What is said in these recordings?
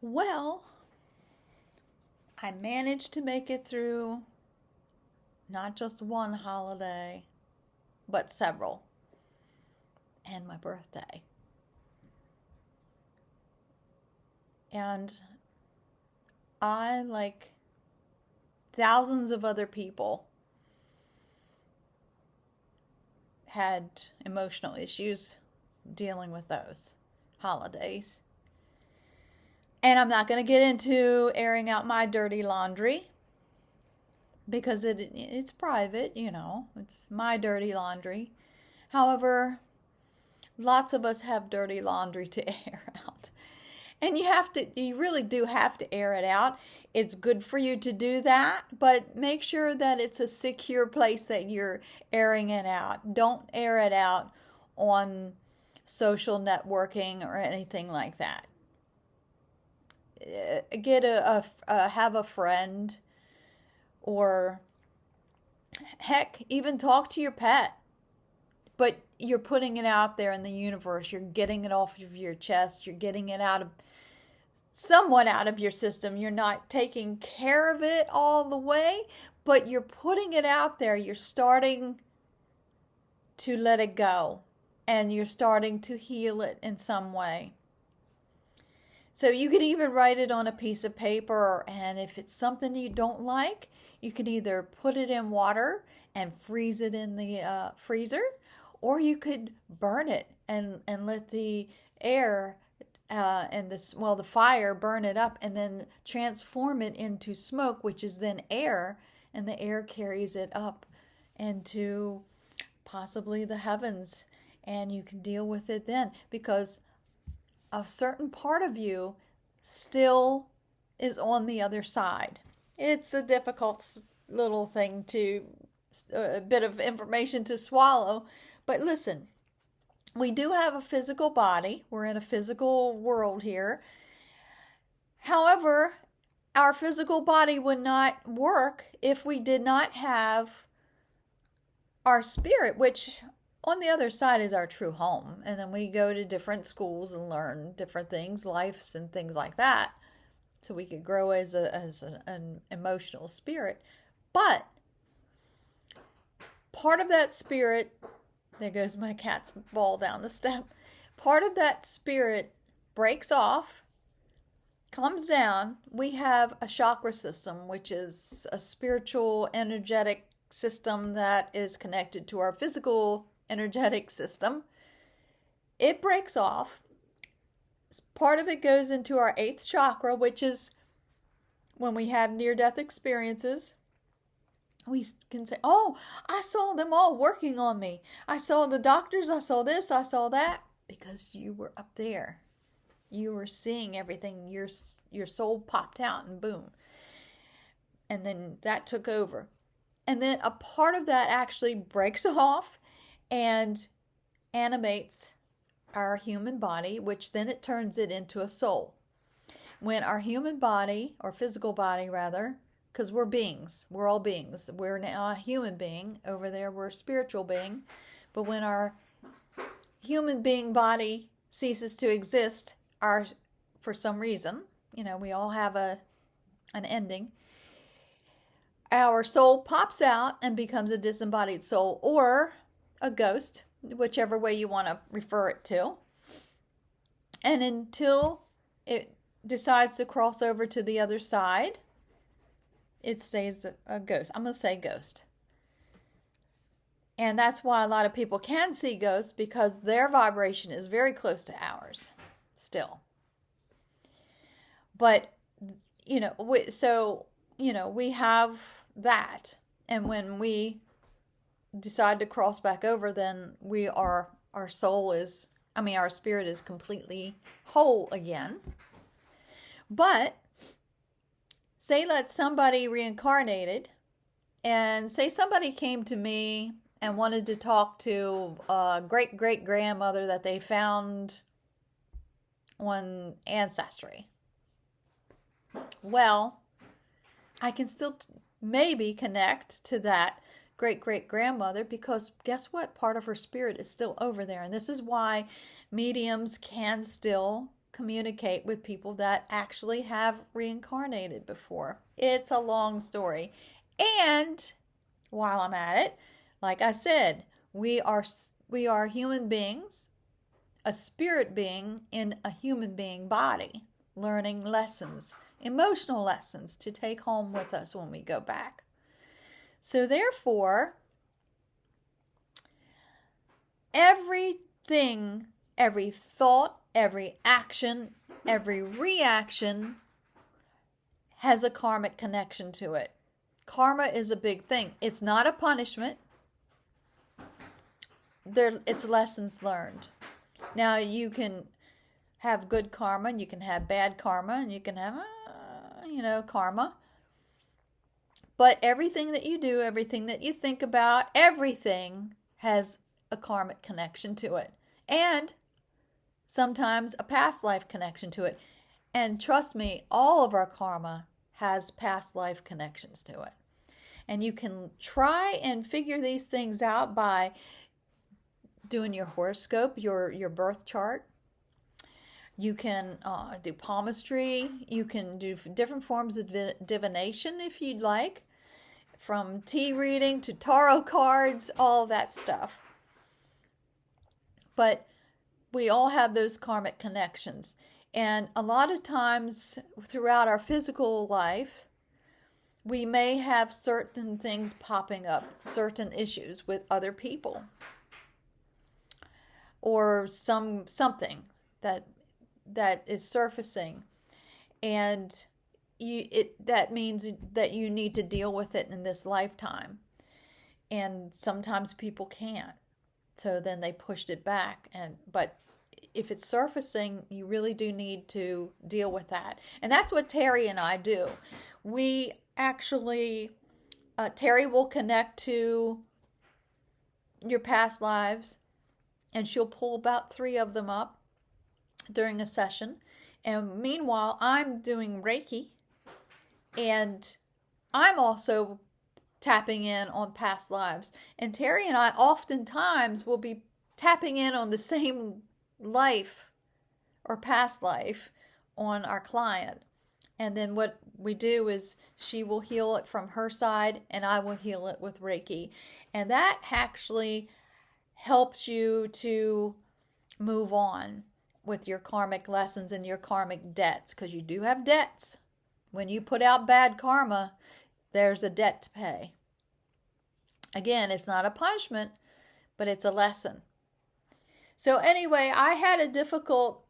Well, I managed to make it through not just one holiday, but several, and my birthday. And I, like thousands of other people, had emotional issues dealing with those holidays. And I'm not going to get into airing out my dirty laundry because it's private, it's my dirty laundry. However, lots of us have dirty laundry to air out. And you really do have to air it out. It's good for you to do that, but make sure that it's a secure place that you're airing it out. Don't air it out on social networking or anything like that. Have a friend, or heck, even talk to your pet. But you're putting it out there in the universe. You're getting it off of your chest. You're getting it somewhat out of your system. You're not taking care of it all the way, but you're putting it out there. You're starting to let it go, and you're starting to heal it in some way. So you could even write it on a piece of paper, and if it's something you don't like, you could either put it in water and freeze it in the freezer, or you could burn it and let the air the fire burn it up and then transform it into smoke, which is then air, and the air carries it up into possibly the heavens, and you can deal with it then, because a certain part of you still is on the other side. It's a difficult little thing a bit of information to swallow, but listen, we do have a physical body. We're in a physical world here. However, our physical body would not work if we did not have our spirit, which on the other side is our true home. And then we go to different schools and learn different things, lives and things like that, so we could grow as an emotional spirit. But part of that spirit, there goes my cat's ball down the step. Part of that spirit breaks off, comes down. We have a chakra system, which is a spiritual, energetic system that is connected to our physical energetic system. It breaks off. Part of it goes into our 8th chakra, which is when we have near-death experiences. We can say, oh, I saw them all working on me. I saw the doctors, I saw this, I saw that, because you were up there. You were seeing everything. Your soul popped out and boom. And then that took over. And then a part of that actually breaks off and animates our human body, which then it turns it into a soul. When our human body, or physical body rather, because we're beings, we're all beings. We're now a human being. Over there, we're a spiritual being. But when our human being body ceases to exist, for some reason, we all have an ending, our soul pops out and becomes a disembodied soul, or a ghost, whichever way you want to refer it to. And until it decides to cross over to the other side, it stays a ghost. I'm going to say ghost. And that's why a lot of people can see ghosts, because their vibration is very close to ours still. But, we have that. And when we decide to cross back over, then our spirit is completely whole again. But say that somebody reincarnated, and say somebody came to me and wanted to talk to a great-great-grandmother that they found on Ancestry. Well, I can still maybe connect to that great-great-grandmother, because guess what? Part of her spirit is still over there. And this is why mediums can still communicate with people that actually have reincarnated before. It's a long story. And while I'm at it, like I said, we are human beings, a spirit being in a human being body, learning lessons, emotional lessons to take home with us when we go back. So therefore, everything, every thought, every action, every reaction has a karmic connection to it. Karma is a big thing. It's not a punishment. It's lessons learned. Now, you can have good karma, and you can have bad karma, and you can have, karma. But everything that you do, everything that you think about, everything has a karmic connection to it. And sometimes a past life connection to it. And trust me, all of our karma has past life connections to it. And you can try and figure these things out by doing your horoscope, your birth chart. You can do palmistry. You can do different forms of divination if you'd like, from tea reading to tarot cards, all that stuff. But we all have those karmic connections. And a lot of times throughout our physical life, we may have certain things popping up, certain issues with other people, or something that is surfacing, and that means that you need to deal with it in this lifetime. And sometimes people can't, so then they pushed it back. But if it's surfacing, you really do need to deal with that. And that's what Terry and I do. We actually, Terry will connect to your past lives, and she'll pull about 3 of them up during a session. And meanwhile, I'm doing Reiki, and I'm also tapping in on past lives. And Terry and I oftentimes will be tapping in on the same life or past life on our client. And then what we do is she will heal it from her side, and I will heal it with Reiki. And that actually helps you to move on with your karmic lessons and your karmic debts, because you do have debts. When you put out bad karma, there's a debt to pay. Again, it's not a punishment, but it's a lesson. So anyway, I had a difficult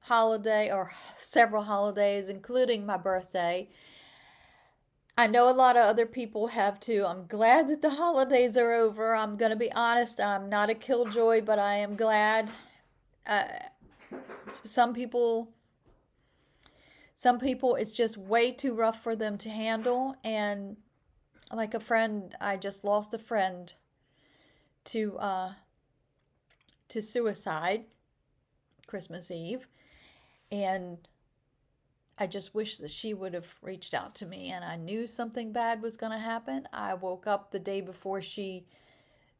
holiday, or several holidays, including my birthday. I know a lot of other people have too. I'm glad that the holidays are over. I'm going to be honest, I'm not a killjoy, but I am glad. Some people, it's just way too rough for them to handle. And like a friend, I just lost a friend to suicide Christmas Eve. And I just wish that she would have reached out to me, and I knew something bad was going to happen. I woke up the day before she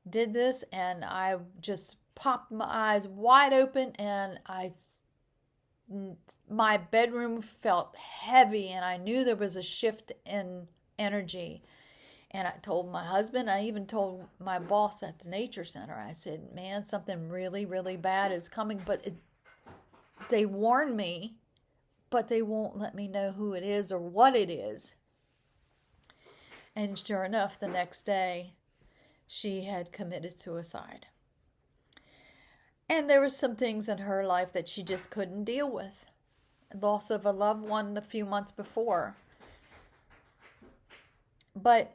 did this, and I just popped my eyes wide open, and my bedroom felt heavy, and I knew there was a shift in energy. And I told my husband, I even told my boss at the nature center, I said, man, something really, really bad is coming. But they warn me, but they won't let me know who it is or what it is. And sure enough, the next day, she had committed suicide. And there were some things in her life that she just couldn't deal with. Loss of a loved one a few months before. But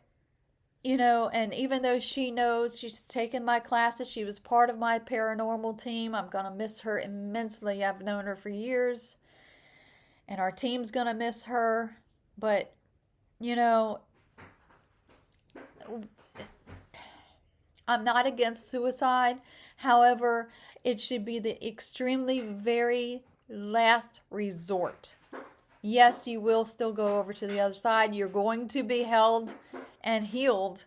and even though she knows she's taken my classes, she was part of my paranormal team, I'm going to miss her immensely. I've known her for years, and our team's going to miss her. But, I'm not against suicide. However, it should be the extremely very last resort. Yes, you will still go over to the other side. You're going to be held and healed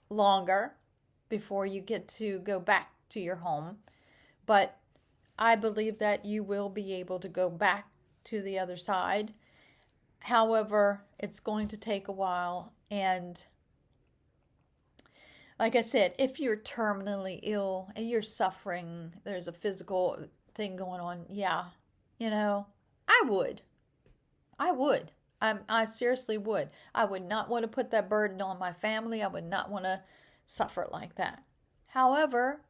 longer before you get to go back to your home. But I believe that you will be able to go back to the other side. However, it's going to take a while. And like I said, if you're terminally ill and you're suffering, there's a physical thing going on. Yeah, I would. I would. I seriously would. I would not want to put that burden on my family. I would not want to suffer like that. However,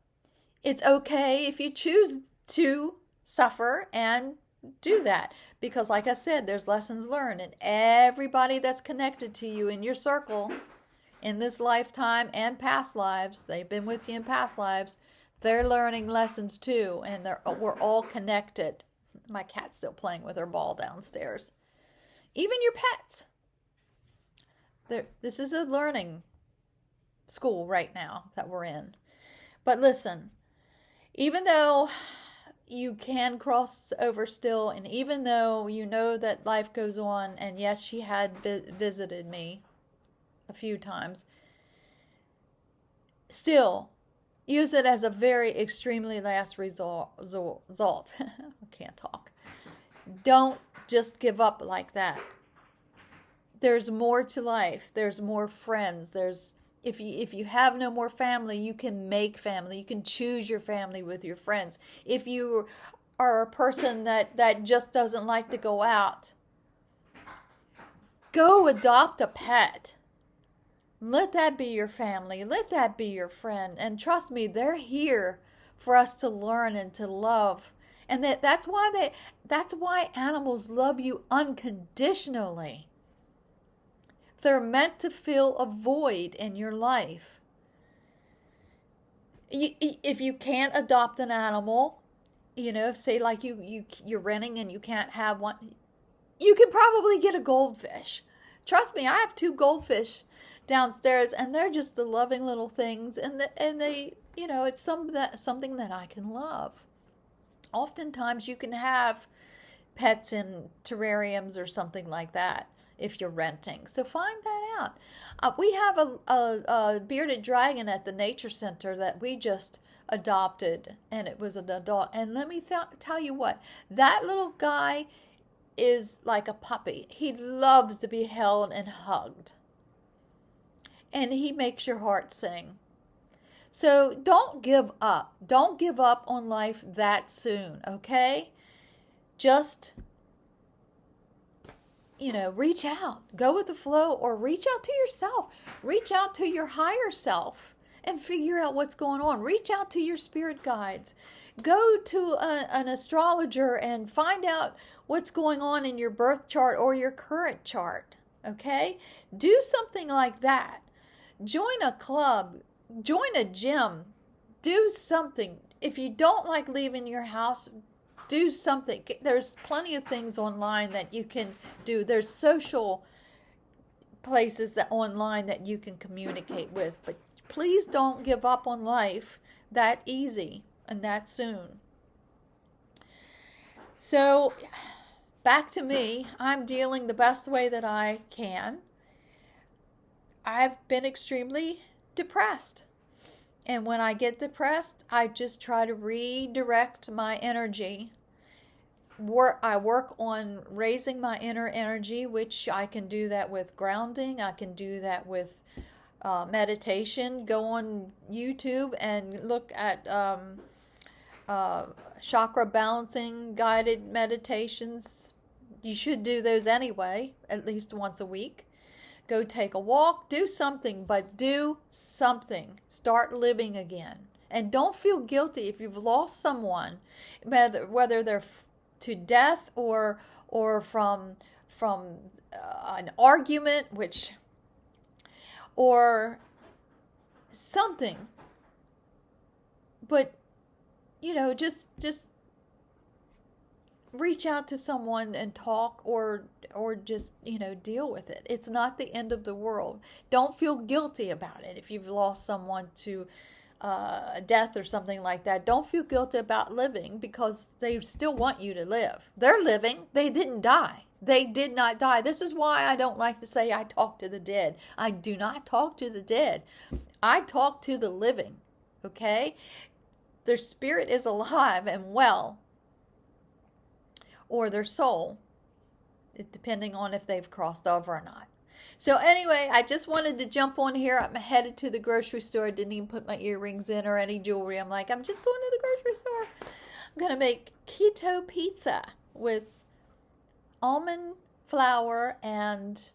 it's okay if you choose to suffer and do that. Because, like I said, there's lessons learned. And everybody that's connected to you in your circle in this lifetime and past lives, they've been with you in past lives, they're learning lessons too. And we're all connected. My cat's still playing with her ball downstairs. Even your pets. This is a learning school right now that we're in. But listen, even though you can cross over still, and even though you know that life goes on, and yes, she had visited me a few times, still use it as a very extremely last result. I can't talk. Don't just give up like that. There's more to life. There's more friends. If you have no more family, you can make family. You can choose your family with your friends. If you are a person that just doesn't like to go out, go adopt a pet. Let that be your family. Let that be your friend. And trust me, they're here for us to learn and to love. And that's why animals love you unconditionally. They're meant to fill a void in your life. If you can't adopt an animal, say like you're renting and you can't have one, you can probably get a goldfish. Trust me, I have 2 goldfish downstairs, and they're just the loving little things, and they it's something that I can love. Oftentimes you can have pets in terrariums or something like that if you're renting. So find that out. We have a bearded dragon at the nature center that we just adopted, and it was an adult. And let me tell you what, that little guy is like a puppy. He loves to be held and hugged. And he makes your heart sing. So don't give up. Don't give up on life that soon, okay? Just, reach out. Go with the flow, or reach out to yourself. Reach out to your higher self and figure out what's going on. Reach out to your spirit guides. Go to an astrologer and find out what's going on in your birth chart or your current chart, okay? Do something like that. Join a club. Join a gym. Do something. If you don't like leaving your house, do something. There's plenty of things online that you can do. There's social places online that you can communicate with. But please don't give up on life that easy and that soon. So back to me. I'm dealing the best way that I can. I've been extremely depressed. And when I get depressed, I just try to redirect my energy. I work on raising my inner energy, which I can do that with grounding. I can do that with meditation. Go on YouTube and look at chakra balancing guided meditations. You should do those anyway, at least once a week. Go take a walk, do something, but do something. Start living again. And don't feel guilty if you've lost someone, whether they're to death or from an argument, or something. But just reach out to someone and talk, or just deal with it. It's not the end of the world. Don't feel guilty about it if you've lost someone to death or something like that. Don't feel guilty about living, because they still want you to live. They're living. They didn't die. They did not die. This is why I don't like to say I talk to the dead. I do not talk to the dead. I talk to the living. Okay? their spirit is alive and well, or their soul, depending on if they've crossed over or not. So anyway, I just wanted to jump on here. I'm headed to the grocery store. I didn't even put my earrings in or any jewelry. I'm like, I'm just going to the grocery store. I'm going to make keto pizza with almond flour and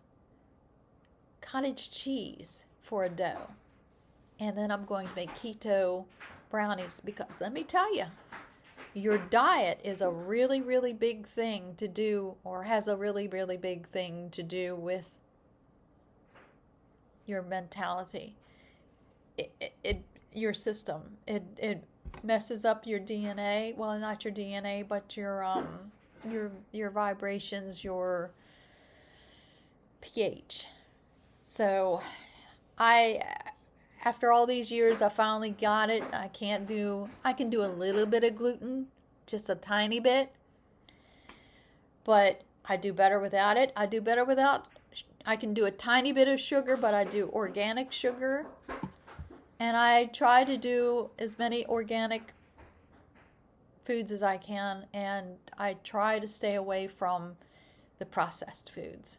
cottage cheese for a dough. And then I'm going to make keto brownies, because let me tell you, your diet is a really, really big thing to do, or has a really, really big thing to do with your mentality, your system. It messes up your DNA. Well, not your DNA, but your vibrations, your pH. So after all these years, I finally got it. I can do a little bit of gluten, just a tiny bit, but I do better without it. I can do a tiny bit of sugar, but I do organic sugar, and I try to do as many organic foods as I can, and I try to stay away from the processed foods.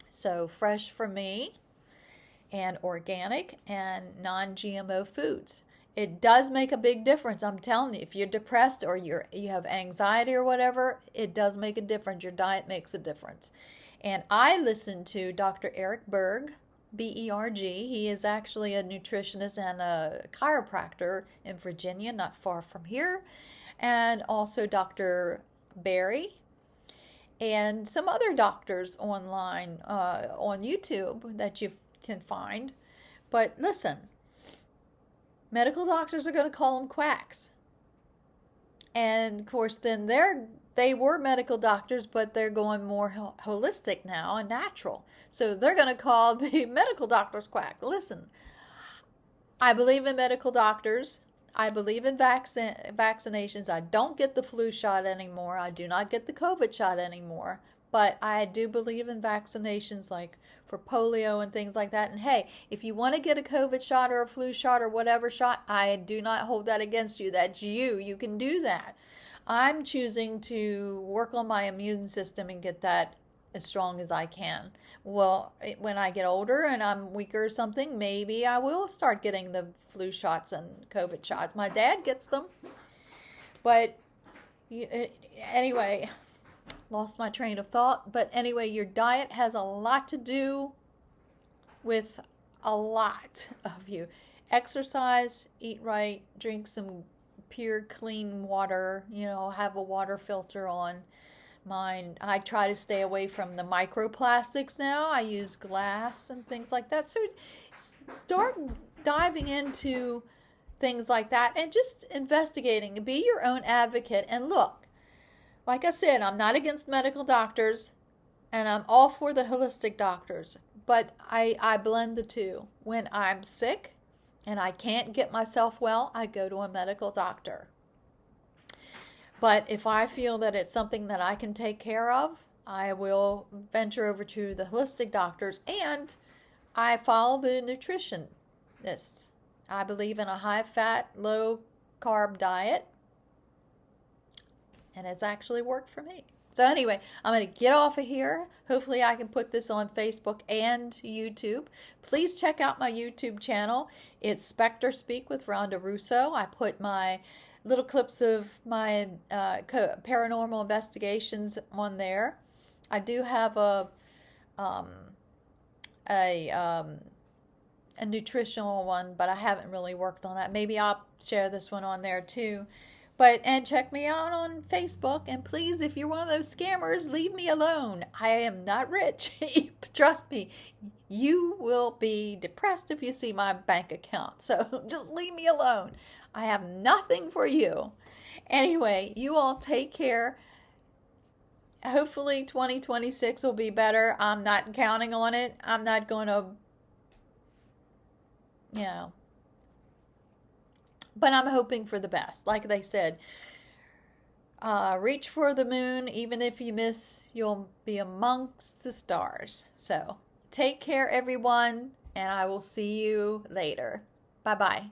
So fresh for me, and organic and non-GMO foods. It does make a big difference. I'm telling you, if you're depressed or you have anxiety or whatever, it does make a difference. Your diet makes a difference. And I listen to Dr. Eric Berg, B-E-R-G. He is actually a nutritionist and a chiropractor in Virginia, not far from here. And also Dr. Barry and some other doctors online on YouTube that you can find. But listen, medical doctors are going to call them quacks. And of course, then they were medical doctors, but they're going more holistic now and natural. So they're going to call the medical doctors quack. Listen, I believe in medical doctors. I believe in vaccinations. I don't get the flu shot anymore. I do not get the COVID shot anymore. But I do believe in vaccinations, like for polio and things like that. And hey, if you want to get a COVID shot or a flu shot or whatever shot, I do not hold that against you. That's you. You can do that. I'm choosing to work on my immune system and get that as strong as I can. Well, when I get older and I'm weaker or something, maybe I will start getting the flu shots and COVID shots. My dad gets them. But anyway, lost my train of thought. But anyway, your diet has a lot to do with a lot of you. Exercise, eat right, drink some pure, clean water, have a water filter on mine. I try to stay away from the microplastics now. I use glass and things like that. So start diving into things like that and just investigating. Be your own advocate. And look, like I said, I'm not against medical doctors, and I'm all for the holistic doctors, but I blend the two. When I'm sick and I can't get myself well, I go to a medical doctor. But if I feel that it's something that I can take care of, I will venture over to the holistic doctors, and I follow the nutritionists. I believe in a high-fat, low-carb diet, and it's actually worked for me. So anyway, I'm going to get off of here. Hopefully I can put this on Facebook and YouTube. Please check out my YouTube channel. It's Spectre Speak with Rhonda Russo. I put my little clips of my paranormal investigations on there. I do have a nutritional one, but I haven't really worked on that. Maybe I'll share this one on there too. And check me out on Facebook. And please, if you're one of those scammers, leave me alone. I am not rich. Trust me, you will be depressed if you see my bank account. So just leave me alone. I have nothing for you. Anyway, you all take care. Hopefully 2026 will be better. I'm not counting on it. I'm not going to, but I'm hoping for the best. Like they said, reach for the moon. Even if you miss, you'll be amongst the stars. So take care, everyone, and I will see you later. Bye-bye.